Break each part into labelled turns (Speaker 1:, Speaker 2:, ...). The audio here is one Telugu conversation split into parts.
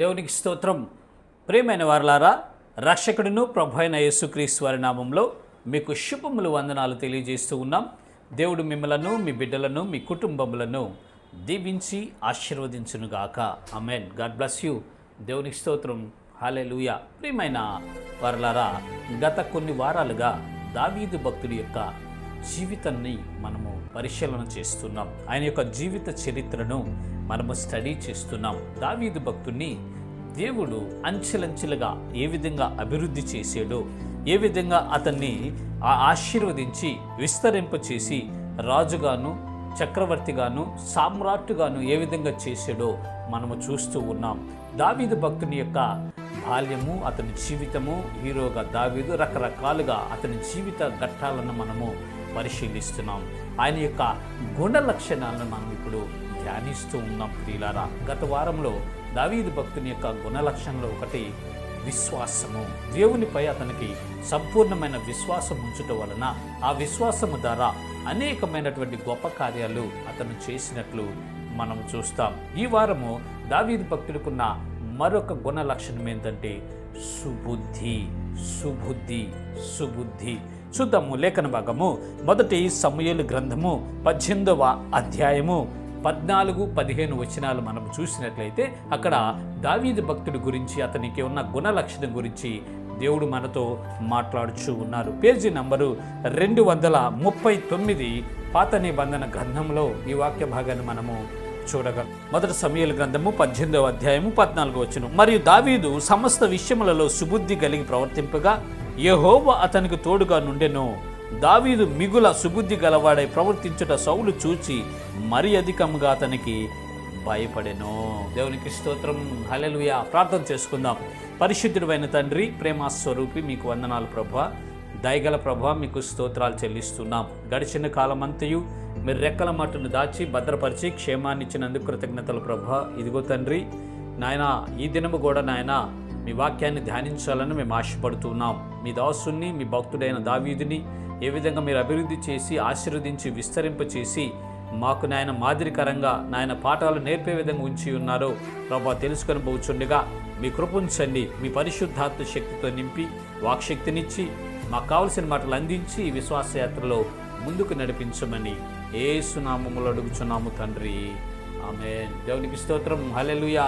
Speaker 1: దేవునికి స్తోత్రం. ప్రియమైన వారలారా, రక్షకుడును ప్రభు అయిన యేసుక్రీస్తు వారి నామంలో మీకు శుభములు వందనాలు తెలియజేస్తూ ఉన్నాం. దేవుడు మిమ్మలను, మీ బిడ్డలను, మీ కుటుంబములను దీవించి ఆశీర్వదించునుగాక. ఆమేన్. God bless you. దేవునికి స్తోత్రం. హల్లెలూయా. ప్రియమైన వారలారా, గత కొన్ని వారాలుగా దావీదు భక్తుడి యొక్క జీవితాన్ని మనము పరిశీలన చేస్తున్నాం. ఆయన యొక్క జీవిత చరిత్రను మనము స్టడీ చేస్తున్నాం. దావీదు భక్తుడిని దేవుడు అంచెలంచెలుగా ఏ విధంగా అభివృద్ధి చేసాడో, ఏ విధంగా అతన్ని ఆశీర్వదించి విస్తరింపచేసి రాజుగాను, చక్రవర్తిగాను, సామ్రాట్టుగాను ఏ విధంగా చేసాడో మనము చూస్తూ ఉన్నాం. దావీదు భక్తుని యొక్క బాల్యము, అతని జీవితము, హీరోగా దావీదు రకరకాలుగా అతని జీవిత ఘట్టాలను మనము పరిశీలిస్తున్నాం. ఆయన యొక్క గుణ లక్షణాలను మనం ఇప్పుడు ధ్యానిస్తూ ఉన్నాం. ప్రియులారా, గత వారంలో దావీదు భక్తుని యొక్క గుణ లక్షణంలో ఒకటి విశ్వాసము. దేవునిపై అతనికి సంపూర్ణమైన విశ్వాసం ఉంచటం వలన ఆ విశ్వాసము ద్వారా అనేకమైనటువంటి గొప్ప కార్యాలు అతను చేసినట్లు మనం చూస్తాం. ఈ వారము దావీదు భక్తుడికున్న మరొక గుణ లక్షణం ఏంటంటే సుబుద్ధి. సుబుద్ధి సుబుద్ధి చూద్దాము. లేఖన భాగము మొదటి సమూయేలు గ్రంథము 18వ అధ్యాయము 14-15 వచనాలు మనం చూసినట్లయితే అక్కడ దావీదు భక్తుడి గురించి, అతనికి ఉన్న గుణ లక్షణం గురించి దేవుడు మనతో మాట్లాడుచూ ఉన్నారు. పేజీ నంబరు 239 పాత నిబంధన గ్రంథంలో ఈ వాక్య భాగాన్ని మనము చూడగలం. మొదటి సమూయేలు గ్రంథము 18వ అధ్యాయము 14వ వచనం. మరియు దావీదు సమస్త విషయములలో సుబుద్ధి కలిగి ప్రవర్తింపగా యెహోవా అతనికి తోడుగా నుండెను. దావీదు మిగుల సుబుద్ధి గలవాడై ప్రవర్తించుట సౌలు చూచి మరి అధికంగా అతనికి భయపడెను. దేవునికి స్తోత్రం. హల్లెలూయా. ప్రార్థన చేసుకుందాం. పరిశుద్ధుడైన తండ్రి, ప్రేమ స్వరూపి, మీకు వందనాలు ప్రభువా. దయగల ప్రభువా, మీకు స్తోత్రాలు చెల్లిస్తున్నాం. గడిచిన కాలమంతయు మీరు రెక్కల మట్టును దాచి భద్రపరిచి క్షేమాన్ని ఇచ్చినందుకు కృతజ్ఞతలు ప్రభువా. ఇదిగో తండ్రి నాయన, ఈ దినము కూడా నాయన మీ వాక్యాన్ని ధ్యానించాలని మేము ఆశపడుతున్నాం. మీ దాసుని, మీ భక్తుడైన దావీదుని ఏ విధంగా మీరు అభివృద్ధి చేసి ఆశీర్వదించి విస్తరింపచేసి మాకు నాయన మాదిరికరంగా నాయన పాఠాలు నేర్పే విధంగా ఉంచి ఉన్నారో ప్రభా తెలుసుకొని పోచుండగా మీ కృపించండి. మీ పరిశుద్ధాత్మ శక్తితో నింపి వాక్శక్తినిచ్చి మాకు కావలసిన మాటలు అందించి విశ్వాసయాత్రలో ముందుకు నడిపించమని యేసు నామములో అడుగుచున్నాము తండ్రి. ఆమేన్. దేవునికి స్తోత్రం. హల్లెలూయా.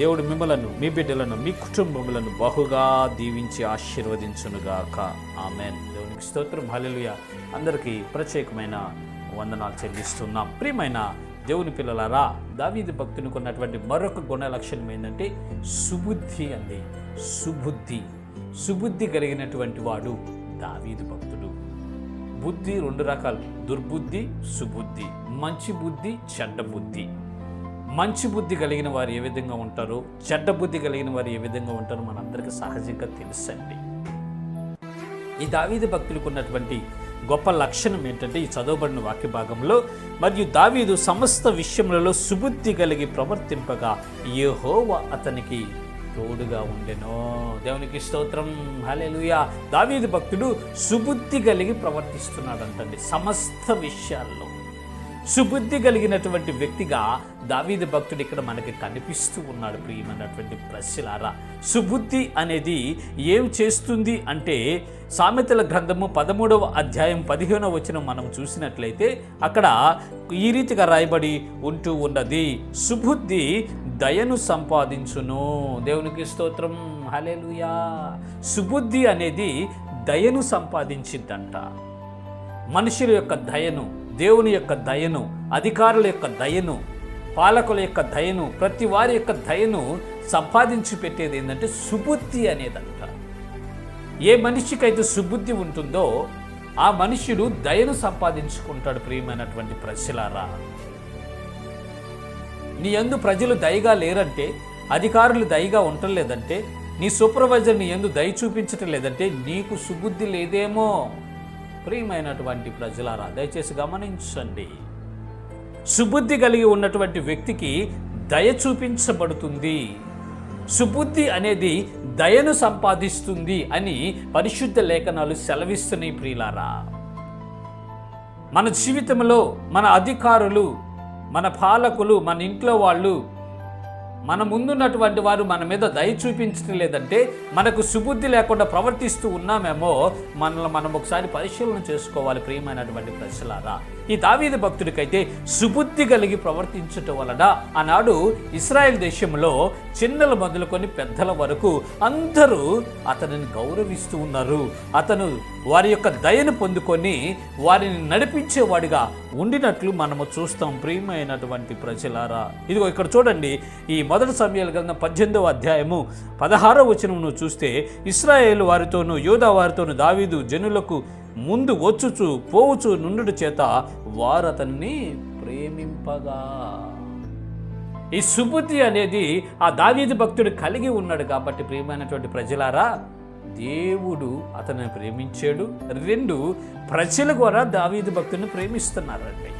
Speaker 1: దేవుడు మిమ్మలను, మీ బిడ్డలను, మీ కుటుంబములను బహుగా దీవించి ఆశీర్వదించునుగాక. ఆమేన్. దేవునికి స్తోత్రం. హల్లెలూయా. అందరికీ ప్రత్యేకమైన వందనాలు చెల్లిస్తున్నాం. ప్రియమైన దేవుని పిల్లలారా, దావీదు భక్తునికి ఉన్నటువంటి మరొక గుణ లక్షణం ఏంటంటే సుబుద్ధి అండి. సుబుద్ధి. సుబుద్ధి కలిగినటువంటి వాడు దావీదు భక్తుడు. బుద్ధి రెండు రకాలు: దుర్బుద్ధి, సుబుద్ధి. మంచి బుద్ధి, చెడ్డ బుద్ధి. మంచి బుద్ధి కలిగిన వారు ఏ విధంగా ఉంటారో, చెడ్డ బుద్ధి కలిగిన వారు ఏ విధంగా ఉంటారో మనందరికీ సహజంగా తెలుసండి. ఈ దావీదు భక్తులకు ఉన్నటువంటి గొప్ప లక్షణం ఏంటంటే ఈ చదవబడిన వాక్య భాగంలో, మరియు దావీదు సమస్త విషయములలో సుబుద్ధి కలిగి ప్రవర్తింపగా యెహోవా అతనికి తోడుగా ఉండెను. దేవునికి స్తోత్రం. హల్లెలూయా. దావీదు భక్తుడు సుబుద్ధి కలిగి ప్రవర్తిస్తున్నాడంటండి. సమస్త విషయాల్లో సుబుద్ధి కలిగినటువంటి వ్యక్తిగా దావీదు భక్తుడు ఇక్కడ మనకి కనిపిస్తూ ఉన్నాడు. ప్రియమైనటువంటి ప్రశ్నలారా, సుబుద్ధి అనేది ఏం చేస్తుంది అంటే సామెతల గ్రంథము 13వ అధ్యాయం 15వ వచనం మనం చూసినట్లయితే అక్కడ ఈ రీతిగా రాయబడి ఉంటూ ఉన్నది: సుబుద్ధి దయను సంపాదించును. దేవునికి స్తోత్రం. హల్లెలూయా. సుబుద్ధి అనేది దయను సంపాదించిద్దంట. మనుషుల యొక్క దయను, దేవుని యొక్క దయను, అధికారుల యొక్క దయను, పాలకుల యొక్క దయను, ప్రతి వారి యొక్క దయను సంపాదించి పెట్టేది ఏంటంటే సుబుద్ధి అనేదంట. ఏ మనిషికైతే సుబుద్ధి ఉంటుందో ఆ మనుష్యుడు దయను సంపాదించుకుంటాడు. ప్రియమైనటువంటి ప్రజలారా, నీ యందు ప్రజలు దయగా లేరంటే, అధికారులు దయగా ఉండలేదంటే, నీ సూపర్వైజర్ నీ యందు దయ చూపించటం లేదంటే నీకు సుబుద్ధి లేదేమో. ప్రియమైనటువంటి ప్రజలారా, దయచేసి గమనించండి. సుబుద్ధి కలిగి ఉన్నటువంటి వ్యక్తికి దయ చూపించబడుతుంది. సుబుద్ధి అనేది దయను సంపాదిస్తుంది అని పరిశుద్ధ లేఖనాలు సెలవిస్తున్నాయి. ప్రియులారా, మన జీవితంలో మన అధికారులు, మన పాలకులు, మన ఇంట్లో వాళ్ళు మన ముందున్నటువంటి వారు మన మీద దయ చూపించడం లేదంటే, మనకు సుబుద్ధి లేకుండా ప్రవర్తిస్తూ ఉన్నామేమో, మనల్ని మనం ఒకసారి పరిశీలన చేసుకోవాలి ప్రియమైనటువంటి ప్రజలారా. ఈ దావీదు భక్తుడికైతే సుబుద్ధి కలిగి ప్రవర్తించటం వలన ఆనాడు ఇశ్రాయేల్ దేశంలో చిన్నల మొదలుకొని పెద్దల వరకు అందరూ అతనిని గౌరవిస్తూ ఉన్నారు. అతను వారి యొక్క దయను పొందుకొని వారిని నడిపించేవాడిగా ఉండినట్లు మనము చూస్తాం ప్రియమైనటువంటి ప్రజలారా. ఇదిగో ఇక్కడ చూడండి, ఈ మొదటి సమూయేలు గ్రంథం 18వ అధ్యాయము 16వ వచనమును చూస్తే, ఇశ్రాయేలు వారితోనూ యూదా వారితోనూ దావీదు జనులకు ముందు వచ్చుచు పోవుచు నుండుట చేత వారు అతన్ని ప్రేమింపగా. ఈ సుబుద్ధి అనేది ఆ దావీదు భక్తుడు కలిగి ఉన్నాడు కాబట్టి ప్రియమైనటువంటి ప్రజలారా, దేవుడు అతన్ని ప్రేమించాడు. 2, ప్రజలు కూడా దావీదు భక్తుడిని ప్రేమిస్తున్నారండి.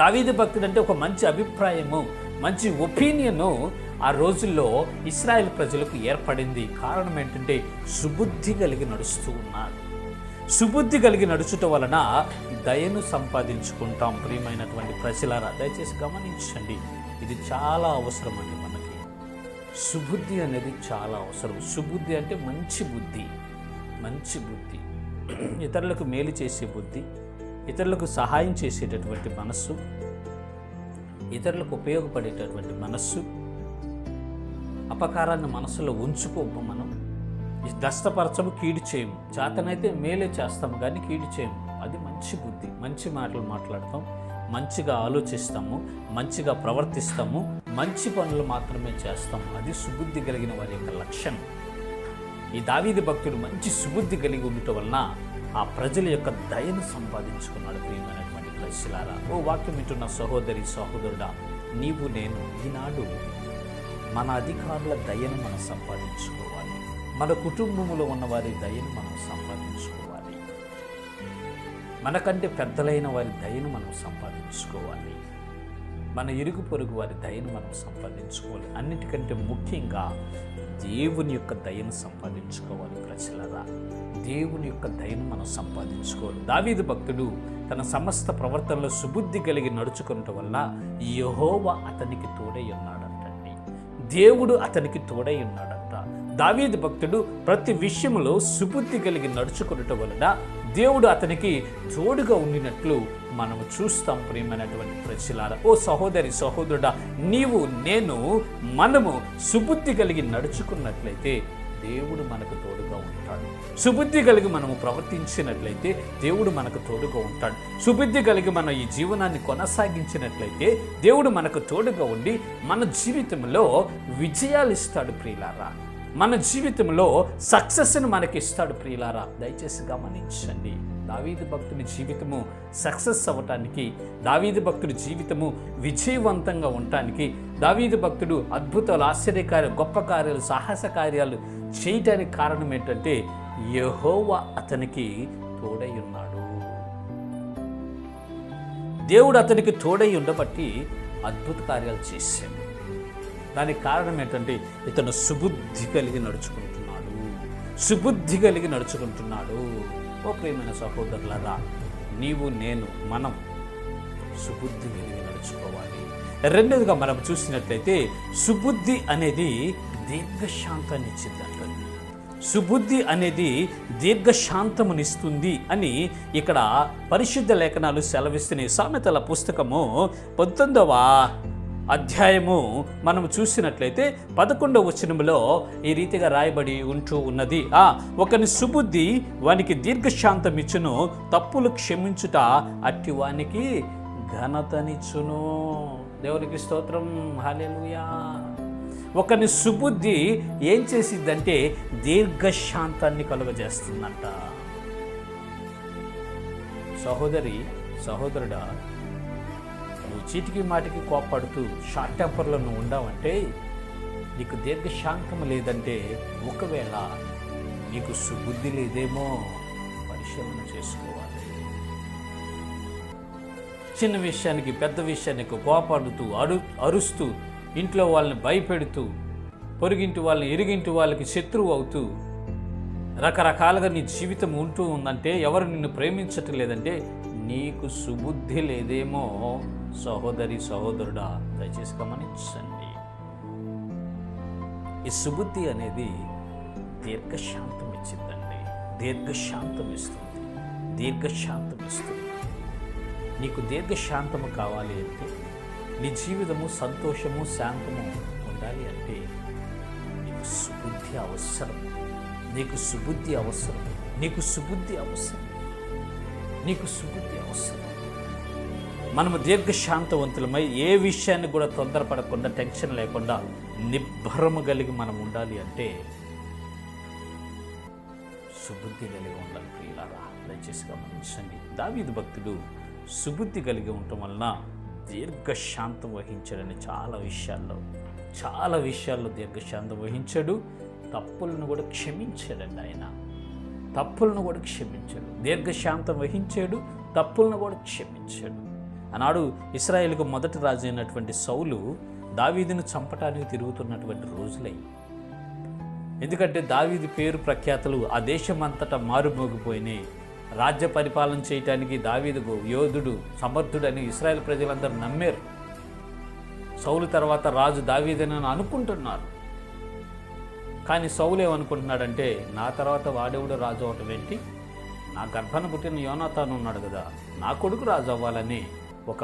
Speaker 1: దావీదు భక్తుడు అంటే ఒక మంచి అభిప్రాయము, మంచి ఒపీనియను ఆ రోజుల్లో ఇశ్రాయేల్ ప్రజలకు ఏర్పడింది. కారణం ఏంటంటే సుబుద్ధి కలిగి నడుస్తూ ఉన్నారు. సుబుద్ధి కలిగి నడుచుట వలన దయను సంపాదించుకుంటాం ప్రియమైనటువంటి ప్రజలారా. దయచేసి గమనించండి, ఇది చాలా అవసరం అండి మనకి. సుబుద్ధి అనేది చాలా అవసరం. సుబుద్ధి అంటే మంచి బుద్ధి, మంచి బుద్ధి, ఇతరులకు మేలు చేసే బుద్ధి, ఇతరులకు సహాయం చేసేటటువంటి మనస్సు, ఇతరులకు ఉపయోగపడేటటువంటి మనస్సు. అపకారాన్ని మనసులో ఉంచుకోము. మనం దస్తపరచము, కీడు చేయము. చేతనైతే మేలే చేస్తాము కానీ కీడు చేయము. అది మంచి బుద్ధి. మంచి మాటలు మాట్లాడతాం, మంచిగా ఆలోచిస్తాము, మంచిగా ప్రవర్తిస్తాము, మంచి పనులు మాత్రమే చేస్తాము. అది సుబుద్ధి కలిగిన వారి యొక్క లక్షణం. ఈ దావీదు భక్తుడు మంచి సుబుద్ధి కలిగి ఉండటం వలన ఆ ప్రజల యొక్క దయను సంపాదించుకున్నాడు ప్రియమైనటువంటి ప్రజలారా. ఓ వాక్యం వింటున్న సహోదరి సహోదరుడా, నీవు నేను ఈనాడు మన అధికారుల దయను మనం సంపాదించుకోవాలి. మన కుటుంబంలో ఉన్న వారి దయను మనం సంపాదించుకోవాలి. మనకంటే పెద్దలైన వారి దయను మనం సంపాదించుకోవాలి. మన ఇరుగు పొరుగు వారి దయను మనం సంపాదించుకోవాలి. అన్నిటికంటే ముఖ్యంగా దేవుని యొక్క దయను సంపాదించుకోవాలి ప్రజలరా. దేవుని యొక్క దయను మనం సంపాదించుకోవాలి. దావీదు భక్తుడు తన సమస్త ప్రవర్తనలో సుబుద్ధి కలిగి నడుచుకోవటం వల్ల యెహోవా అతనికి తోడై ఉన్నాడంటండి. దేవుడు అతనికి తోడై ఉన్నాడంట. దావీదు భక్తుడు ప్రతి విషయంలో సుబుద్ధి కలిగి నడుచుకోవటం వలన దేవుడు అతనికి తోడుగా ఉండినట్లు మనము చూస్తాం ప్రియమైనటువంటి ప్రజలారా. ఓ సహోదరి సహోదరుడా, నీవు నేను మనము సుబుద్ధి కలిగి నడుచుకున్నట్లయితే దేవుడు మనకు తోడుగా ఉంటాడు. సుబుద్ధి కలిగి మనము ప్రవర్తించినట్లయితే దేవుడు మనకు తోడుగా ఉంటాడు. సుబుద్ధి కలిగి మన ఈ జీవనాన్ని కొనసాగించినట్లయితే దేవుడు మనకు తోడుగా ఉండి మన జీవితంలో విజయాలు ఇస్తాడు ప్రియులారా. మన జీవితంలో సక్సెస్ని మనకి ఇస్తాడు ప్రియులారా. దయచేసి గమనించండి, దావీదు భక్తుడి జీవితము సక్సెస్ అవ్వటానికి, దావీదు భక్తుడి జీవితము విజయవంతంగా ఉండటానికి, దావీదు భక్తుడు అద్భుతాలు, ఆశ్చర్యకార్యాలు, గొప్ప కార్యాలు, సాహస కార్యాలు చేయటానికి కారణం ఏంటంటే యెహోవా అతనికి తోడై ఉన్నాడు. దేవుడు అతనికి తోడై ఉండబట్టి అద్భుత కార్యాలు చేశాడు. దానికి కారణం ఏంటంటే ఇతను సుబుద్ధి కలిగి నడుచుకుంటున్నాడు. సుబుద్ధి కలిగి నడుచుకుంటున్నాడు. ఓ ప్రియమైన సహోదరులారా, నీవు నేను మనం సుబుద్ధి కలిగి నడుచుకోవాలి. రెండోదిగా మనం చూసినట్లయితే సుబుద్ధి అనేది దీర్ఘశాంతాన్ని ఇచ్చిందంటండి. సుబుద్ధి అనేది దీర్ఘశాంతమునిస్తుంది అని ఇక్కడ పరిశుద్ధ లేఖనాలు సెలవిస్తున్నాయి. సామెతల పుస్తకము 19వ అధ్యాయము మనం చూసినట్లయితే 11వ వచనములో ఈ రీతిగా రాయబడి ఉంటూ ఉన్నది. ఒకని సుబుద్ధి వానికి దీర్ఘశాంతం ఇచ్చును, తప్పులు క్షమించుట అట్టి వానికి ఘనతనిచ్చును. దేవునికి స్తోత్రం, హల్లెలూయా. ఒకని సుబుద్ధి ఏం చేసిద్దంటే దీర్ఘశాంతాన్ని కలుగజేస్తుందంట. సహోదరి సహోదరుడా, నువ్వు చీటికి మాటికి కోపడుతూ షార్ట్ టెంపర్లో నువ్వు ఉండవంటే, నీకు దీర్ఘశాంతము లేదంటే, ఒకవేళ నీకు సుబుద్ధి లేదేమో పరిశీలన చేసుకోవాలి. చిన్న విషయానికి పెద్ద విషయానికి కోపడుతూ అరుస్తూ, ఇంట్లో వాళ్ళని భయపెడుతూ, పొరుగింటి వాళ్ళని ఇరుగింటి వాళ్ళకి శత్రువు అవుతూ, రకరకాలుగా నీ జీవితం ఉంటూ ఉందంటే, ఎవరు నిన్ను ప్రేమించటం లేదంటే నీకు సుబుద్ధి లేదేమో. సహోదరి సహోదరుడా, దయచేసి గమనించండి. ఈ సుబుద్ధి అనేది దీర్ఘశాంతం ఇచ్చిందండి. దీర్ఘశాంతం ఇస్తుంది. దీర్ఘశాంతం ఇస్తుంది. నీకు దీర్ఘశాంతము కావాలి అంటే, నీ జీవితము సంతోషము శాంతము ఉండాలి అంటే నీకు సుబుద్ధి అవసరం. నీకు సుబుద్ధి అవసరం. నీకు సుబుద్ధి అవసరం. నీకు సుబుద్ధి అవసరం. మనము దీర్ఘశాంతవంతులమై ఏ విషయాన్ని కూడా తొందరపడకుండా, టెన్షన్ లేకుండా నిబ్బరము కలిగి మనం ఉండాలి అంటే సుబుద్ధి కలిగి ఉండాలి. ప్రియులారా, దయచేసి గమనించండి. దావీదు భక్తుడు సుబుద్ధి కలిగి ఉండటం వలన దీర్ఘశాంతం వహించాడని చాలా విషయాల్లో దీర్ఘశాంతం వహించాడు. తప్పులను కూడా క్షమించాడండి. ఆయన తప్పులను కూడా క్షమించాడు. దీర్ఘశాంతం వహించాడు, తప్పులను కూడా క్షమించాడు. ఆనాడు ఇశ్రాయేలుకు మొదటి రాజు అయినటువంటి సౌలు దావీదును చంపటానికి తిరుగుతున్నటువంటి రోజులై. ఎందుకంటే దావీదు పేరు ప్రఖ్యాతలు ఆ దేశం అంతటా మారుమోగిపోయినాయి. రాజ్య పరిపాలన చేయటానికి దావీదు యోధుడు, సమర్థుడని ఇశ్రాయేల్ ప్రజలందరూ నమ్మారు. సౌలు తర్వాత రాజు దావీదునని అనుకుంటున్నారు. కానీ సౌలు ఏమనుకుంటున్నాడంటే, నా తర్వాత వాడెవడు రాజు అవటం ఏంటి, నా గర్భాన పుట్టిన యోనాతాను ఉన్నాడు కదా, నా కొడుకు రాజు అవ్వాలని ఒక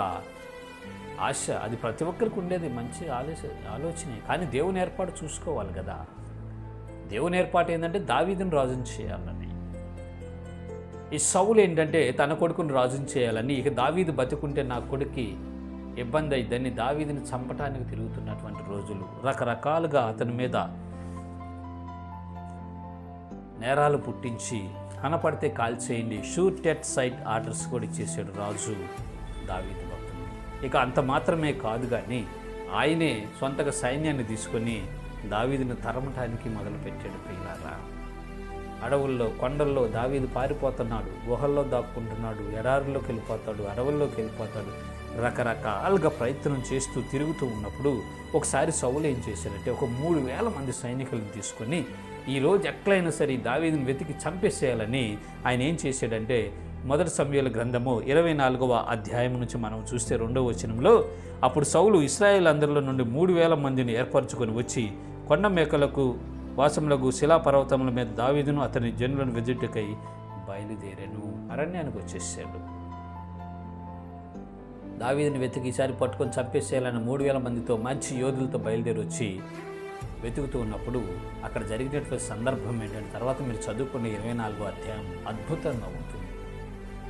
Speaker 1: ఆశ. అది ప్రతి ఒక్కరికి ఉండేది, మంచి ఆలోచనే. కానీ దేవుని ఏర్పాటు చూసుకోవాలి కదా. దేవుని ఏర్పాటు ఏంటంటే దావీదుని రాజుని చేయాలని. ఈ సౌలు ఏంటంటే తన కొడుకుని రాజుని చేయాలని. ఇక దావీదు బతుకుంటే నా కొడుక్కి ఇబ్బంది అయిద్దని దావీదుని చంపటానికి తిరుగుతున్నటువంటి రోజులు. రకరకాలుగా అతని మీద నేరాలు పుట్టించి కనపడితే కాల్చేయండి, షూట్ ఎట్ సైట్ ఆర్డర్స్ కూడా ఇచ్చేసాడు రాజు దావీదు భక్తుడు. ఇక అంత మాత్రమే కాదు కానీ ఆయనే సొంతగా సైన్యాన్ని తీసుకొని దావీదును తరమటానికి మొదలుపెట్టాడు. ప్రియులారా, అడవుల్లో కొండల్లో దావీదు పారిపోతున్నాడు, గుహల్లో దాక్కుంటున్నాడు, ఎడారుల్లోకి వెళ్ళిపోతాడు, అడవుల్లోకి వెళ్ళిపోతాడు. రకరకాలుగా ప్రయత్నం చేస్తూ తిరుగుతూ ఉన్నప్పుడు ఒకసారి సౌలు ఏం చేశాడంటే, ఒక 3,000 మంది సైనికులను తీసుకొని ఈరోజు ఎట్లయినా సరే దావీదుని వెతికి చంపేసేయాలని ఆయన ఏం చేశాడంటే, మొదటి సమూయేలు గ్రంథము 24వ అధ్యాయం నుంచి మనం చూస్తే 2వ వచనంలో, అప్పుడు సౌలు ఇశ్రాయేల్ అందరిలో నుండి 3,000 మందిని ఏర్పరచుకొని వచ్చి కొండ మేకలకు వాసములకు శిలాపర్వతముల మీద దావీదును అతని జనులను వెదుటకై బయలుదేరాను. అరణ్యానికి వచ్చేసాడు. దావీదుని వెతికి ఈసారి పట్టుకొని చంపేసేయాలని 3,000 మందితో మంచి యోధులతో బయలుదేరి వచ్చి వెతుకుతూ ఉన్నప్పుడు అక్కడ జరిగినటువంటి సందర్భం ఏంటంటే, తర్వాత మీరు చదువుకున్న 24వ అధ్యాయం అద్భుతంగా ఉంటుంది.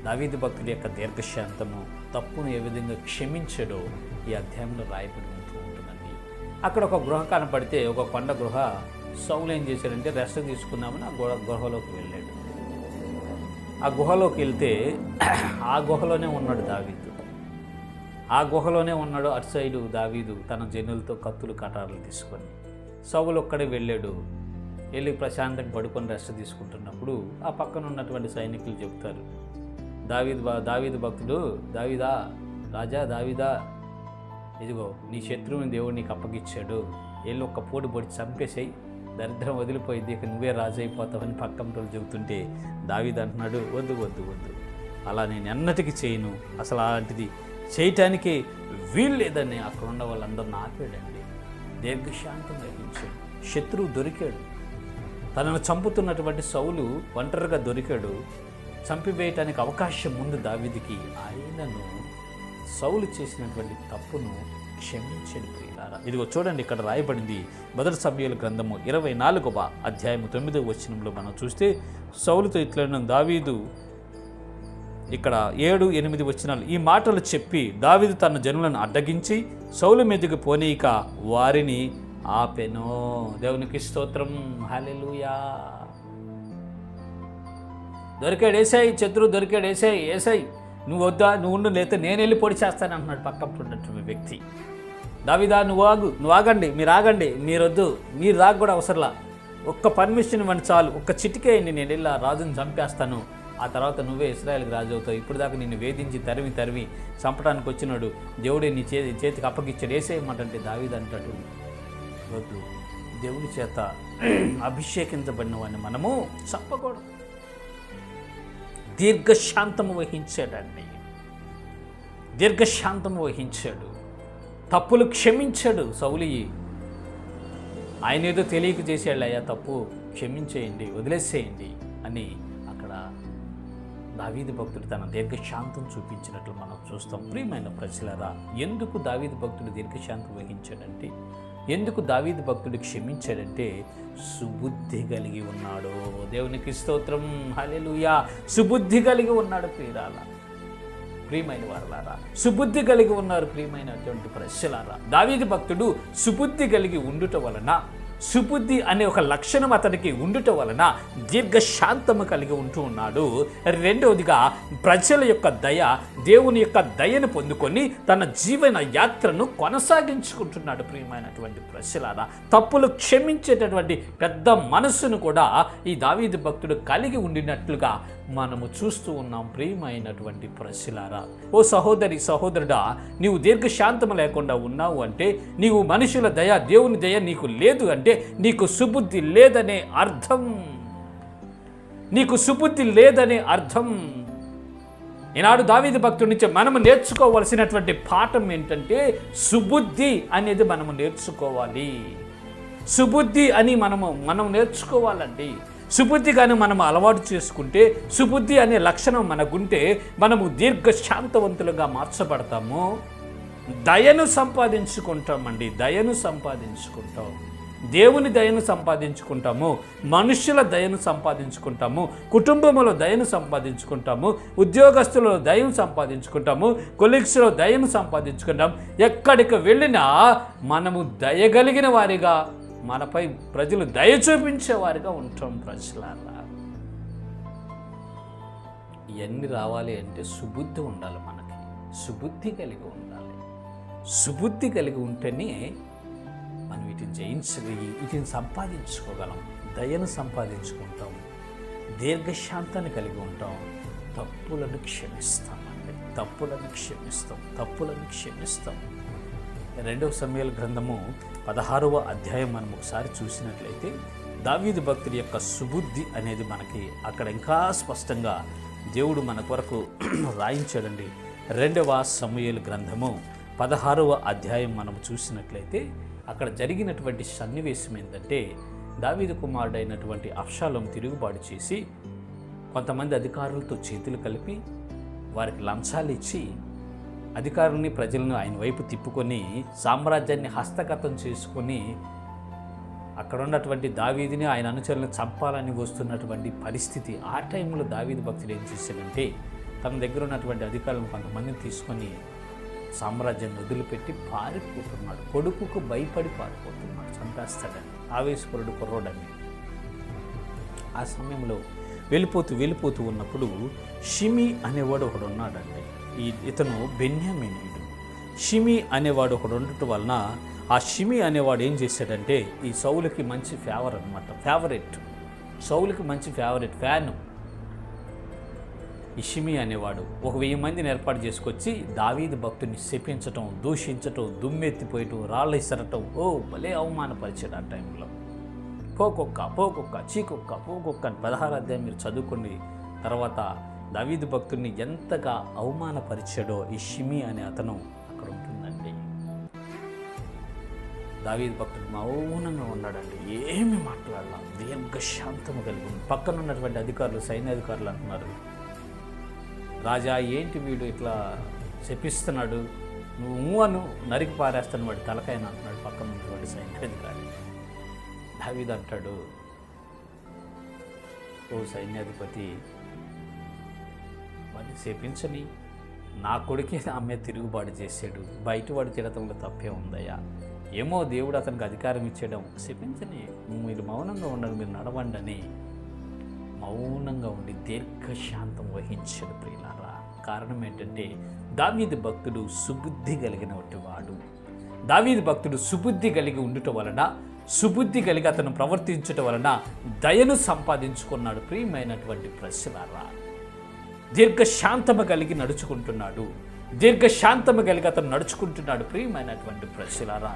Speaker 1: దావీదు భక్తుడి యొక్క దీర్ఘశాంతము, తప్పును ఏ విధంగా క్షమించాడో ఈ అధ్యాయంలో రాయబడి ఉంటుందండి. అక్కడ ఒక గృహ కనపడితే, ఒక కొండ గృహ. సౌలు ఏం చేశాడంటే రెస్ట్ తీసుకుందామని ఆ గుహలోకి వెళ్ళాడు. ఆ గుహలోకి వెళ్తే ఆ గుహలోనే ఉన్నాడు దావీదు. ఆ గుహలోనే ఉన్నాడు అటు సైడు దావీదు తన జనులతో కత్తులు కటారులు తీసుకొని. సౌలు ఒక్కడే వెళ్ళాడు. వెళ్ళి ప్రశాంతంగా పడుకొని రెస్ట్ తీసుకుంటున్నప్పుడు ఆ పక్కన ఉన్నటువంటి సైనికులు చెప్తారు, దావీదు భక్తుడు, దావీదా రాజా దావీదా, ఇదిగో నీ శత్రువుని దేవుడు నీకు అప్పగిచ్చాడు, వెళ్ళి ఒక్క పోటు పొడి చంపేసేయి, దరిద్రం వదిలిపోయింది, ఇక నువ్వే రాజు అయిపోతావని పక్కన చెబుతుంటే దావీదు అంటున్నాడు, వద్దు వద్దు వద్దు, అలా నేను ఎన్నటికీ చేయను, అసలు అలాంటిది చేయటానికి వీలు లేదని అక్కడ ఉన్న వాళ్ళందరిని ఆపాడండి. దీర్ఘశాంతం వహించాడు. శత్రువు దొరికాడు. తనను చంపుతున్నటువంటి సౌలు ఒంటరిగా దొరికాడు. చంపివేయటానికి అవకాశం ముందు దావీదుకి ఆయనను సౌలు చేసినటువంటి తప్పును క్షమించాడు. ప్రియులారా, ఇదిగో చూడండి, ఇక్కడ రాయబడింది మొదటి సమూయేలు గ్రంథము 24వ అధ్యాయము 9వ వచనంలో మనం చూస్తే, సౌలుతో ఇట్లా దావీదు ఇక్కడ 7-8 వచనాలు, ఈ మాటలు చెప్పి దావీదు తన జనులను అడ్డగించి సౌలు మీదకి పోనీక వారిని ఆపెను. దేవునికి స్తోత్రం, హల్లెలూయా. దొరికాడు ఏసాయి, శత్రువు దొరికాడు ఏసాయి, ఏసాయి నువ్వు వద్దా, నువ్వు ఉండు, లేతే నేను వెళ్ళి పొడి చేస్తాను అంటున్నాడు పక్కన ఉన్నటువంటి వ్యక్తి. దావీదా నువ్వు ఆగు, నువ్వు ఆగండి, మీరు ఆగండి, మీరొద్దు, మీరు రాక కూడా అవసరంలా, ఒక్క పర్మిషన్ ఇవ్వండి చాలు, ఒక్క చిటికేయండి, నేను వెళ్ళి ఆ రాజుని చంపేస్తాను, ఆ తర్వాత నువ్వే ఇశ్రాయేలుకి రాజు అవుతావు. ఇప్పుడు దాకా నిన్ను వేధించి తరిమి చంపడానికి వచ్చినాడు దేవుడే నీ చేతికి అప్పగిచ్చాడు, వేసేయమంటే దావీదు అంటాడు, వద్దు, దేవుని చేత అభిషేకించబడిన వాడిని మనము చంపకూడదు. దీర్ఘశాంతము వహించాడండి. దీర్ఘశాంతము వహించాడు. తప్పులు క్షమించాడు. సౌలు ఆయన ఏదో తెలియక చేసేళ్ళు, అయ్యా తప్పు క్షమించేయండి, వదిలేసేయండి అని అక్కడ దావీదు భక్తుడు తన దీర్ఘశాంతం చూపించినట్లు మనం చూస్తాం. ప్రియమైన ప్రజలారా, ఎందుకు దావీదు భక్తుడు దీర్ఘశాంతం వహించాడంటే, ఎందుకు దావీదు భక్తుడు క్షమించాడంటే సుబుద్ధి కలిగి ఉన్నాడు. దేవునికి స్తోత్రం, హల్లెలూయా. సుబుద్ధి కలిగి ఉన్నాడు ప్రియమైన వారలారా, సుబుద్ధి కలిగి ఉన్నారు ప్రియమైనటువంటి ప్రజలారా. దావీదు భక్తుడు సుబుద్ధి కలిగి ఉండుట వలన, సుబుద్ధి అనే ఒక లక్షణం అతనికి ఉండుట వలన దీర్ఘశాంతము కలిగి ఉంటూ ఉన్నాడు. రెండవదిగా ప్రజల యొక్క దయ, దేవుని యొక్క దయను పొందుకొని తన జీవన యాత్రను కొనసాగించుకుంటున్నాడు. ప్రియమైనటువంటి ప్రజలారా, తప్పులు క్షమించేటటువంటి పెద్ద మనస్సును కూడా ఈ దావీదు భక్తుడు కలిగి ఉండినట్లుగా మనము చూస్తూ ఉన్నాం. ప్రియమైనటువంటి ప్రజలారా, ఓ సహోదరి సహోదరుడా, నీవు దీర్ఘశాంతము లేకుండా ఉన్నావు అంటే, నీవు మనుషుల దయ, దేవుని దయ నీకు లేదు అంటే నీకు సుబుద్ధి లేదనే అర్థం. నీకు సుబుద్ధి లేదనే అర్థం. ఈనాడు దావీదు భక్తుడి నుంచి మనము నేర్చుకోవాల్సినటువంటి పాఠం ఏంటంటే, సుబుద్ధి అనేది మనము నేర్చుకోవాలి. సుబుద్ధి అని మనం నేర్చుకోవాలండి. సుబుద్ధి కానీ మనం అలవాటు చేసుకుంటే, సుబుద్ధి అనే లక్షణం మనకుంటే మనము దీర్ఘశాంతవంతులుగా మార్చబడతాము. దయను సంపాదించుకుంటామండి, దయను సంపాదించుకుంటాం. దేవుని దయను సంపాదించుకుంటాము, మనుష్యుల దయను సంపాదించుకుంటాము, కుటుంబంలో దయను సంపాదించుకుంటాము, ఉద్యోగస్తులలో దయను సంపాదించుకుంటాము, కొలీగ్స్లో దయను సంపాదించుకుంటాం. ఎక్కడికి వెళ్ళినా మనము దయగలిగిన వారిగా, మనపై ప్రజలు దయ చూపించేవారిగా ఉంటాం. ప్రజలారా, ఇవన్నీ రావాలి అంటే సుబుద్ధి ఉండాలి. మనకి సుబుద్ధి కలిగి ఉండాలి. సుబుద్ధి కలిగి ఉంటేనే మనం వీటిని సంపాదించుకోగలం. దయను సంపాదించుకుంటాం, దీర్ఘశాంతాన్ని కలిగి ఉంటాం, తప్పులను క్షమిస్తామండి, తప్పులను క్షమిస్తాం. 2వ సమూయేలు గ్రంథము 16వ అధ్యాయం మనం ఒకసారి చూసినట్లయితే దావీదు భక్తుడి యొక్క సుబుద్ధి అనేది మనకి అక్కడ ఇంకా స్పష్టంగా దేవుడు మన కొరకు రాయించాడండి. 2వ సమూయేలు గ్రంథము 16వ అధ్యాయం మనం చూసినట్లయితే అక్కడ జరిగినటువంటి సన్నివేశం ఏంటంటే, దావీదు కుమారుడైనటువంటి అబ్షాలోము తిరుగుబాటు చేసి కొంతమంది అధికారులతో చేతులు కలిపి వారికి లంచాలు ఇచ్చి అధికారుల్ని ప్రజలను ఆయన వైపు తిప్పుకొని సామ్రాజ్యాన్ని హస్తగతం చేసుకొని అక్కడ ఉన్నటువంటి దావీదుని ఆయన అనుచరులను చంపాలని వస్తున్నటువంటి పరిస్థితి. ఆ టైంలో దావీదు భక్తుడు ఏం చేశాడంటే, తన దగ్గర ఉన్నటువంటి అధికారులను కొంతమందిని తీసుకొని సామ్రాజ్యాన్ని వదిలిపెట్టి పారిపోతున్నాడు. కొడుకుకు భయపడి పారిపోతున్నాడు, చంపేస్తాడని. ఆవేశపరుడు కుర్రోడని. ఆ సమయంలో వెళ్ళిపోతూ ఉన్నప్పుడు షిమి అనేవాడు ఒకడు ఉన్నాడండి. ఇతను బెన్యామీనీయుడు. షిమి అనేవాడు ఒకడు ఉండటం వలన ఆ షిమి అనేవాడు ఏం చేశాడంటే, ఈ సౌలుకి మంచి ఫేవరెట్, సౌలుకి మంచి ఫ్యాను. ఈ షిమి అనేవాడు ఒక 1000 మందిని ఏర్పాటు చేసుకొచ్చి దావీదు భక్తుని శపించటం, దూషించటం, దుమ్మెత్తిపోయటం, రాళ్ళు ఇసరటం, భలే అవమానపరిచాడు. ఆ టైంలో పోకొక్క చీకొక్క అని 16వ అధ్యాయం మీరు చదువుకోండి. తర్వాత దావీదు భక్తుడిని ఎంతగా అవమానపరిచాడో ఈ షిమి అనే అతను అక్కడ ఉంటుందండి. దావీదు భక్తుడు మౌనంగా ఉన్నాడండి, ఏమి మాట్లాడలా, దీర్ఘశాంతము కలిగి ఉంది. పక్కన ఉన్నటువంటి అధికారులు, సైన్యాధికారులు అంటున్నారు, రాజా ఏంటి వీడు ఇట్లా శపిస్తున్నాడు, నువ్వు అను నరికి పారేస్తాను వాడి తలకాయన అంటున్నాడు పక్కన ఉన్నటువంటి సైన్యాధికారి. దావీదు అంటాడు, ఓ సైన్యాధిపతి, వాడిని శపించని, నా కొడుకే నా మీద తిరుగుబాటు చేశాడు, బయట వాడు తిడతంలో తప్పే ఉందయ్యా, ఏమో దేవుడు అతనికి అధికారం ఇచ్చేయడం, శపించని, మీరు మౌనంగా ఉండండి, మీరు నడవండి అని మౌనంగా ఉండి దీర్ఘశాంతం వహించాడు. ప్రియులారా, కారణం ఏంటంటే దావీదు భక్తుడు సుబుద్ధి కలిగినటువంటి వాడు. దావీదు భక్తుడు సుబుద్ధి కలిగి ఉండటం వలన, సుబుద్ధి కలిగి అతను ప్రవర్తించటం వలన దయను సంపాదించుకున్నాడు. ప్రియమైనటువంటి ప్రజలారా, దీర్ఘశాంతము కలిగి నడుచుకుంటున్నాడు, దీర్ఘశాంతము కలిగి అతను నడుచుకుంటున్నాడు. ప్రియమైనటువంటి ప్రజలారా,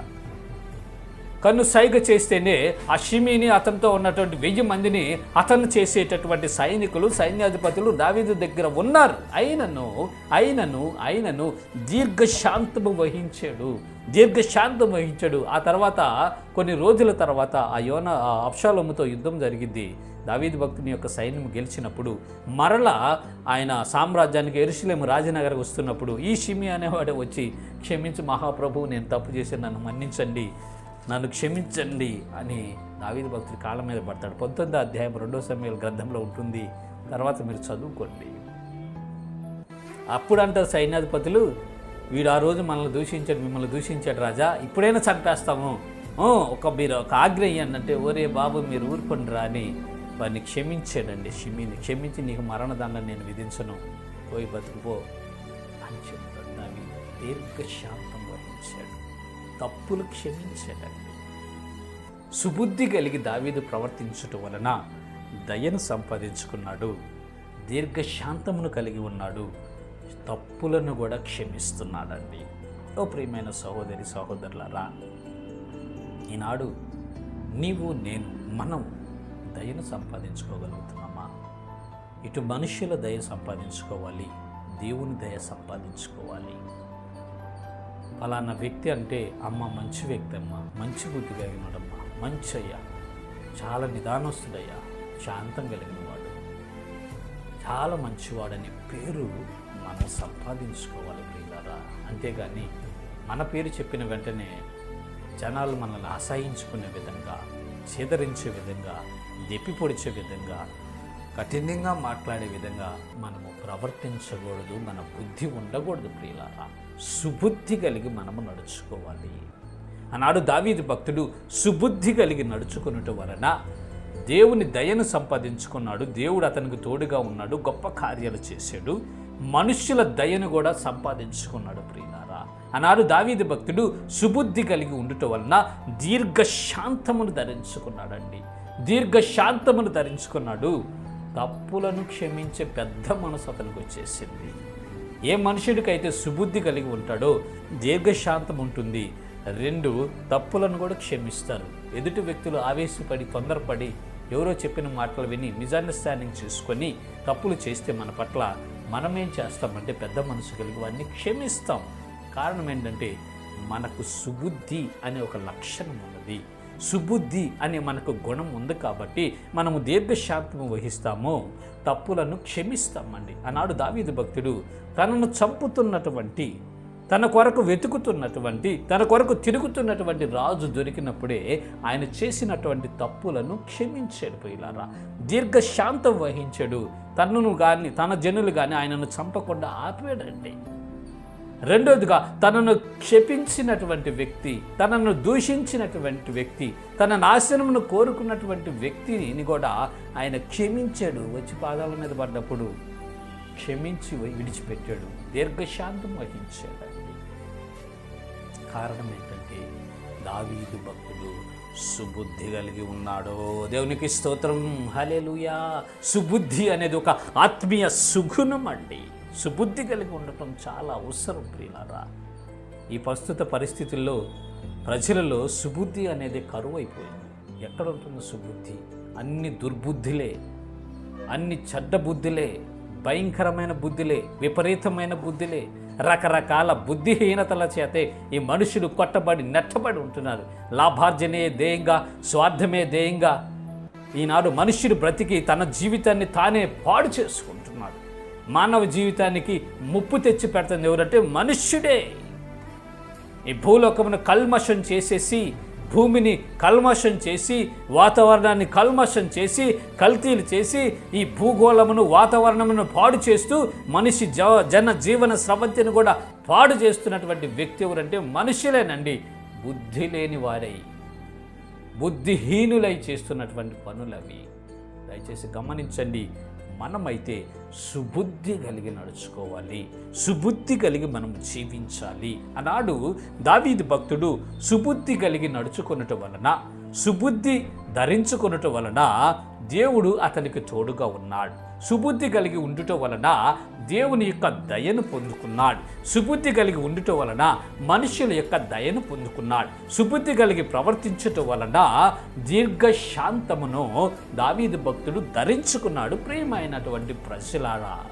Speaker 1: కన్ను సైగ చేస్తేనే ఆ షిమీని అతనితో ఉన్నటువంటి 1000 మందిని అతను చేసేటటువంటి సైన్యాధిపతులు దావీదు దగ్గర ఉన్నారు. అయినను దీర్ఘశాంతము వహించాడు. ఆ తర్వాత కొన్ని రోజుల తర్వాత అబ్షాలోముతో యుద్ధం జరిగింది. దావీదు భక్తుని యొక్క సైన్యం గెలిచినప్పుడు మరలా ఆయన సామ్రాజ్యానికి యెరూషలేము రాజనగర్ వస్తున్నప్పుడు ఈ షిమి అనేవాడు వచ్చి, క్షమించు మహాప్రభువు, నేను తప్పు చేసి నన్ను క్షమించండి అని దావీదు భక్తుడి కాళ్ళ మీద పడతాడు. 19వ అధ్యాయం 2వ సమూయేలు గ్రంథంలో ఉంటుంది, తర్వాత మీరు చదువుకోండి. అప్పుడు అంటారు సైన్యాధిపతులు, వీడు ఆ రోజు మిమ్మల్ని దూషించాడు రాజా, ఇప్పుడైనా చంపేస్తాము, మీరు ఒక ఆజ్ఞ ఇయ్యండి అంటే, ఓరే బాబు మీరు ఊరుకోండి రా అని వాడిని క్షమించాడండి. షిమీని క్షమించి, నీకు మరణదండం నేను విధించను, పోయి బతుకుపో అని చెప్పాడు. దావీదు దీర్ఘశాంతం వహించాడు, తప్పులు క్షమించాడండి. సుబుద్ధి కలిగి దావీదు ప్రవర్తించటం వలన దయను సంపాదించుకున్నాడు, దీర్ఘశాంతమును కలిగి ఉన్నాడు, తప్పులను కూడా క్షమిస్తున్నాడండి. ఓ ప్రియమైన సహోదరి సహోదరులారా, ఈనాడు నీవు మనం దయను సంపాదించుకోగలుగుతున్నామా? ఇటు మనుషుల దయ సంపాదించుకోవాలి, దేవుని దయ సంపాదించుకోవాలి. ఫలానా వ్యక్తి అంటే, అమ్మ మంచి వ్యక్తి, అమ్మ మంచి బుద్ధి కలిగినడమ్మా, మంచి అయ్యా, చాలా నిదానస్తుడయ్యా, శాంతం కలిగినవాడు, చాలా మంచివాడనే పేరు మనం సంపాదించుకోవాలి ప్రియులారా. అంతేగాని మన పేరు చెప్పిన వెంటనే జనాలు మనల్ని అసహించుకునే విధంగా, చేదరించే విధంగా, దెప్పిపొడిచే విధంగా, కఠినంగా మాట్లాడే విధంగా మనము ప్రవర్తించకూడదు. మన బుద్ధి ఉండకూడదు ప్రియులారా. సుబుద్ధి కలిగి మనము నడుచుకోవాలి. ఆనాడు దావీదు భక్తుడు సుబుద్ధి కలిగి నడుచుకున్నట్టు వలన దేవుని దయను సంపాదించుకున్నాడు. దేవుడు అతనికి తోడుగా ఉన్నాడు, గొప్ప కార్యాలు చేశాడు, మనుష్యుల దయను కూడా సంపాదించుకున్నాడు ప్రియులారా. ఆనాడు దావీదు భక్తుడు సుబుద్ధి కలిగి ఉండటం వలన దీర్ఘశాంతమును ధరించుకున్నాడు. తప్పులను క్షమించే పెద్ద మనసు అతనికి వచ్చేసింది. ఏ మనుషుడికైతే సుబుద్ధి కలిగి ఉంటాడో దీర్ఘశాంతం ఉంటుంది. 2, తప్పులను కూడా క్షమిస్తారు. ఎదుటి వ్యక్తులు ఆవేశపడి, తొందరపడి, ఎవరో చెప్పిన మాటలు విని మిస్అండర్స్టాండింగ్ చేసుకొని తప్పులు చేస్తే మన పట్ల మనమేం చేస్తామంటే పెద్ద మనసు కలిగి వాడిని క్షమిస్తాం. కారణం ఏంటంటే మనకు సుబుద్ధి అనే ఒక లక్షణం ఉన్నది, సుబుద్ధి అనే మనకు గుణం ఉంది కాబట్టి మనము దీర్ఘశాంతము వహిస్తాము, తప్పులను క్షమిస్తామండి. ఆనాడు దావీదు భక్తుడు తనను చంపుతున్నటువంటి, తన కొరకు వెతుకుతున్నటువంటి, తన కొరకు తిరుగుతున్నటువంటి రాజు దొరికినప్పుడే ఆయన చేసినటువంటి తప్పులను క్షమించాడు ప్రియులారా. దీర్ఘశాంతం వహించాడు. తన జనులు కానీ ఆయనను చంపకుండా ఆపాడండి. రెండోదిగా తనను క్షపించినటువంటి వ్యక్తి, తనను దూషించినటువంటి వ్యక్తి, తన నాశనమును కోరుకున్నటువంటి వ్యక్తిని కూడా ఆయన క్షమించాడు. వచ్చి పాదాల మీద పడ్డప్పుడు క్షమించి విడిచిపెట్టాడు, దీర్ఘశాంతం వహించాడండి. కారణం ఏంటంటే దావీదు భక్తుడు సుబుద్ధి కలిగి ఉన్నాడో. దేవునికి స్తోత్రం, హల్లెలూయా. సుబుద్ధి అనేది ఒక ఆత్మీయ సుగుణం అండి. సుబుద్ధి కలిగి ఉండటం చాలా అవసరం ప్రియులారా. ఈ ప్రస్తుత పరిస్థితుల్లో ప్రజలలో సుబుద్ధి అనేది కరువు అయిపోయింది. ఎక్కడ ఉంటుంది సుబుద్ధి? అన్ని దుర్బుద్ధిలే, అన్ని చెడ్డ బుద్ధిలే, భయంకరమైన బుద్ధిలే, విపరీతమైన బుద్ధిలే, రకరకాల బుద్ధిహీనతల చేతే ఈ మనుషులు కొట్టబడి నెట్టబడి ఉంటున్నారు. లాభార్జనే ధ్యేయంగా, స్వార్థమే ధ్యేయంగా ఈనాడు మనుష్యుడు బ్రతికి తన జీవితాన్ని తానే పాడు చేసుకుంటున్నాడు. మానవ జీవితానికి ముప్పు తెచ్చి పెడుతుంది ఎవరంటే మనుష్యుడే. ఈ భూలోకమును కల్మషం చేసేసి, భూమిని కల్మషం చేసి, వాతావరణాన్ని కల్మషం చేసి, కల్తీలు చేసి, ఈ భూగోళమును వాతావరణమును పాడు చేస్తూ మనిషి జన జీవన స్రవంతిని కూడా పాడు చేస్తున్నటువంటి వ్యక్తి ఎవరంటే మనుషులేనండి. బుద్ధి లేని వారై, బుద్ధిహీనులై చేస్తున్నటువంటి పనులవి. దయచేసి గమనించండి. మనమైతే సుబుద్ధి కలిగి నడుచుకోవాలి, సుబుద్ధి కలిగి మనం జీవించాలి. ఆనాడు దావీదు భక్తుడు సుబుద్ధి కలిగి నడుచుకొనుట వలన, సుబుద్ధి ధరించుకొనుట వలన దేవుడు అతనికి తోడుగా ఉన్నాడు. సుబుద్ధి కలిగి ఉండుట వలన దేవుని యొక్క దయను పొందుకున్నాడు. సుబుద్ధి కలిగి ఉండటం వలన మనుషుల యొక్క దయను పొందుకున్నాడు. సుబుద్ధి కలిగి ప్రవర్తించటం వలన దీర్ఘశాంతమును దావీదు భక్తుడు ధరించుకున్నాడు. ప్రియమైనటువంటి ప్రజలారా,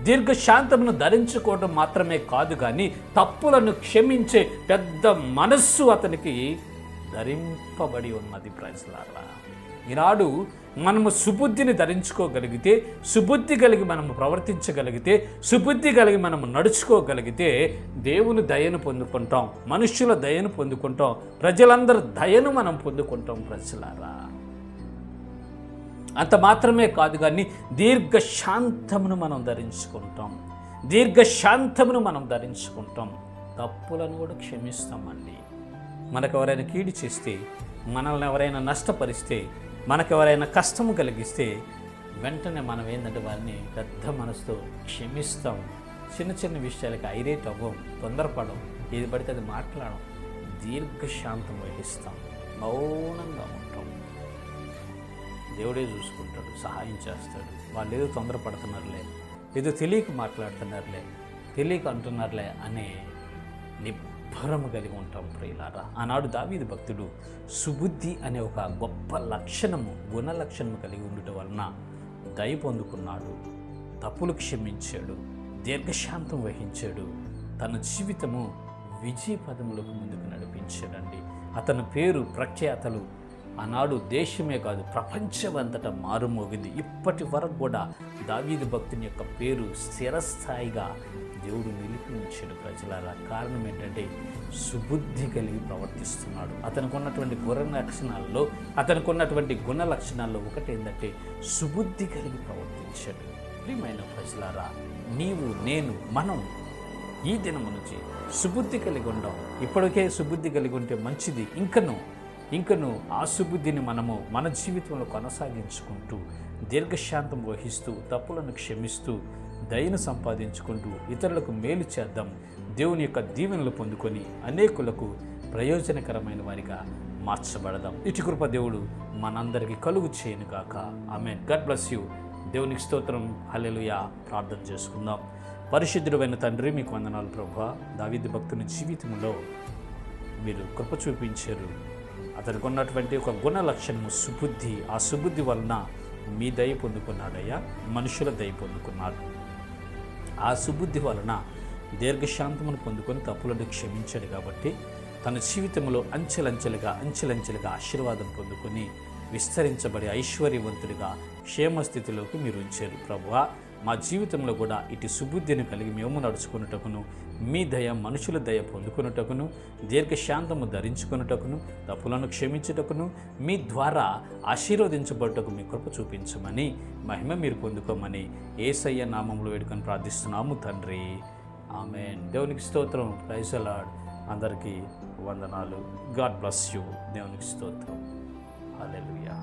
Speaker 1: దీర్ఘశాంతమును ధరించుకోవడం మాత్రమే కాదు కానీ తప్పులను క్షమించే పెద్ద మనస్సు అతనికి ధరింపబడి ఉన్నది. ప్రజలారా, ఈనాడు మనము సుబుద్ధిని ధరించుకోగలిగితే, సుబుద్ధి కలిగి మనము ప్రవర్తించగలిగితే, సుబుద్ధి కలిగి మనము నడుచుకోగలిగితే దేవుని దయను పొందుకుంటాం, మనుష్యుల దయను పొందుకుంటాం, ప్రజలందరి దయను మనం పొందుకుంటాం. ప్రజలారా, అంత మాత్రమే కాదు కానీ దీర్ఘశాంతమును మనం ధరించుకుంటాం, దీర్ఘశాంతమును మనం ధరించుకుంటాం. తప్పులను కూడా క్షమిస్తామండి. మనకు ఎవరైనా కీడు చేస్తే, మనల్ని ఎవరైనా నష్టపరిస్తే, మనకెవరైనా కష్టము కలిగిస్తే వెంటనే మనం ఏంటంటే వారిని పెద్ద మనసుతో క్షమిస్తాం. చిన్న చిన్న విషయాలకి ఐరేట్ అవ్వం, తొందరపడం, ఏది పడితే అది మాట్లాడడం, దీర్ఘశాంతం వహిస్తాం, మౌనంగా ఉంటాం. దేవుడే చూసుకుంటాడు, సహాయం చేస్తాడు. వాళ్ళు ఏదో తొందరపడుతున్నారులే, ఏదో తెలియక మాట్లాడుతున్నారులే, తెలియక అంటున్నారులే అనే నిబ్బరము కలిగి ఉంటాం. ప్రియులారా, ఆనాడు దావీదు భక్తుడు సుబుద్ధి అనే ఒక గొప్ప లక్షణము, గుణ లక్షణము కలిగి ఉండటం వలన దయ పొందుకున్నాడు, తప్పులు క్షమించాడు, దీర్ఘశాంతం వహించాడు, తన జీవితము విజయ పదములకు ముందుకు నడిపించాడండి. అతని పేరు ప్రఖ్యాతలు ఆనాడు దేశమే కాదు ప్రపంచమంతటా మారుమోగింది. ఇప్పటి వరకు కూడా దావీదు భక్తుని యొక్క పేరు స్థిరస్థాయిగా దేవుడు నిలిపి ఉంచాడు. ప్రజలారా, కారణం ఏంటంటే సుబుద్ధి కలిగి ప్రవర్తిస్తున్నాడు. అతనికి ఉన్నటువంటి గుణ లక్షణాల్లో ఒకటి ఏంటంటే సుబుద్ధి కలిగి ప్రవర్తించాడు. ప్రియమైన ప్రజలారా, నీవు, నేను, మనం ఈ దినము నుంచి సుబుద్ధి కలిగి ఉండాం. ఇప్పటికే సుబుద్ధి కలిగి ఉంటే మంచిది. ఇంకను ఆ సుబుద్ధిని మనము మన జీవితంలో కొనసాగించుకుంటూ, దీర్ఘశాంతం వహిస్తూ, తప్పులను క్షమిస్తూ, దయను సంపాదించుకుంటూ ఇతరులకు మేలు చేద్దాం. దేవుని యొక్క దీవెనలు పొందుకొని అనేకులకు ప్రయోజనకరమైన వారిగా మార్చబడదాం. ఇటు కృప దేవుడు మనందరికీ కలుగు చేయను గాక. ఆమేన్. God bless you. దేవునికి స్తోత్రం. హల్లెలూయా. ప్రార్థన చేసుకుందాం. పరిశుద్ధుడైన తండ్రి, మీకు వందనాలు ప్రభువా. దావీదు భక్తుని జీవితంలో మీరు కృప చూపించారు. అతనికి ఉన్నటువంటి ఒక గుణ లక్షణము సుబుద్ధి. ఆ సుబుద్ధి వలన మీ దయ పొందుకున్నాడయ్యా, మనుషుల దయ పొందుకున్నాడు. ఆ సుబుద్ధి వలన దీర్ఘశాంతమును పొందుకొని తప్పులను క్షమించాడు కాబట్టి తన జీవితంలో అంచెలంచెలుగా ఆశీర్వాదం పొందుకొని విస్తరించబడి ఐశ్వర్యవంతుడిగా క్షేమస్థితిలోకి మీరు ఉంచారు. ప్రభువా, మా జీవితంలో కూడా ఇటు సుబుద్ధిని కలిగి మేము నడుచుకున్నటకును, మీ దయ, మనుషుల దయ పొందుకున్నటకును, దీర్ఘశాంతము ధరించుకున్నటకును, తప్పులను క్షమించుటకును, మీ ద్వారా ఆశీర్వదించబడుటకు మీ కృప చూపించమని, మహిమ మీరు పొందుకోమని యేసయ్య నామములో వేడుకొని ప్రార్థిస్తున్నాము తండ్రి. ఆమేన్. దేవునికి స్తోత్రం. Praise the lord. అందరికీ వందనాలు. God bless you. దేవునికి స్తోత్రం. హల్లెలూయా.